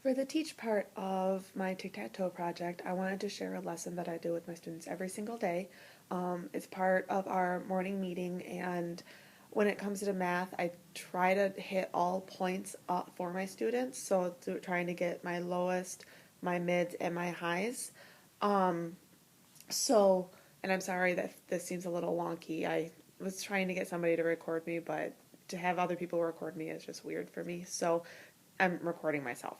For the teach part of my Tic Tac Toe project, I wanted to share a lesson that I do with my students every single day. It's part of our morning meeting, and when it comes to math, I try to hit all points up for my students, so trying to get my lowest, my mids, and my highs. Um, so, and I'm sorry that this seems a little wonky. I was trying to get somebody to record me, but to have other people record me is just weird for me. So I'm recording myself.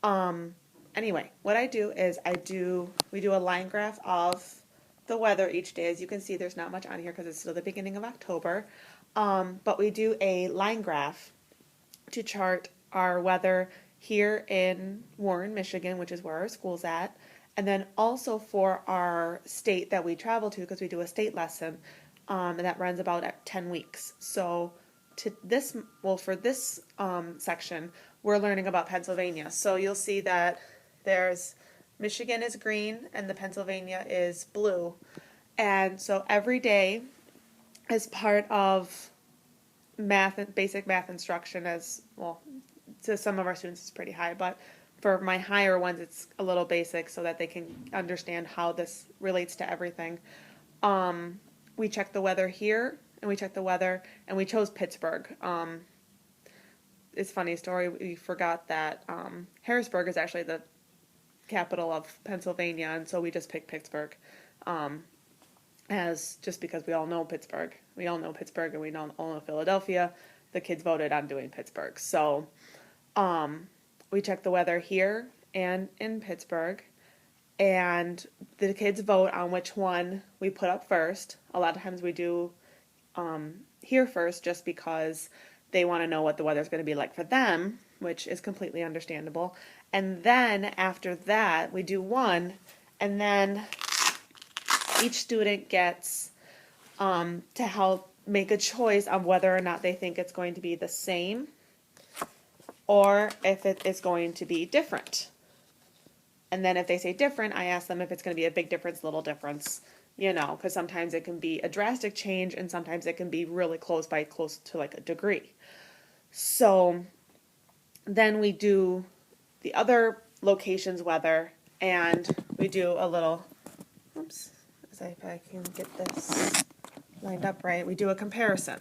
Um, anyway, what I do is we do a line graph of the weather each day. As you can see, there's not much on here because it's still the beginning of October. But we do a line graph to chart our weather here in Warren, Michigan, which is where our school's at, and then also for our state that we travel to, because we do a state lesson, and that runs about at 10 weeks. So for this section, we're learning about Pennsylvania. So you'll see that there's Michigan is green and the Pennsylvania is blue. And so every day, as part of basic math instruction, as well, to some of our students it's pretty high, but for my higher ones it's a little basic so that they can understand how this relates to everything. We check the weather here, and we check the weather, and we chose Pittsburgh. It's a funny story, we forgot that Harrisburg is actually the capital of Pennsylvania, and so we just picked Pittsburgh, as just because we all know Pittsburgh. We all know Pittsburgh, and we all know Philadelphia. The kids voted on doing Pittsburgh. So we check the weather here and in Pittsburgh, and the kids vote on which one we put up first. A lot of times we do here first just because they want to know what the weather's going to be like for them, which is completely understandable. And then after that, we do one, and then each student gets to help make a choice of whether or not they think it's going to be the same or if it is going to be different. And then if they say different, I ask them if it's going to be a big difference, little difference, because sometimes it can be a drastic change and sometimes it can be really close to like a degree. So then we do the other location's weather, and we do a little, if I can get this lined up right, we do a comparison.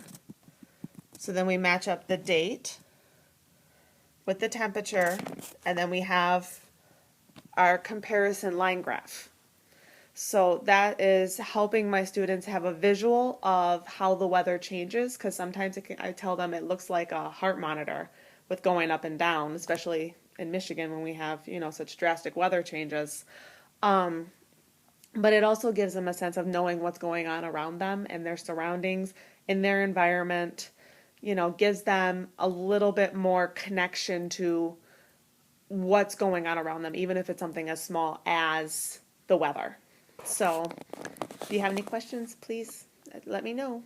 So then we match up the date with the temperature, and then we have our comparison line graph. So that is helping my students have a visual of how the weather changes, because sometimes I tell them it looks like a heart monitor with going up and down, especially in Michigan when we have, such drastic weather changes. But it also gives them a sense of knowing what's going on around them and their surroundings, in their environment, gives them a little bit more connection to what's going on around them, even if it's something as small as the weather. So if you have any questions, please let me know.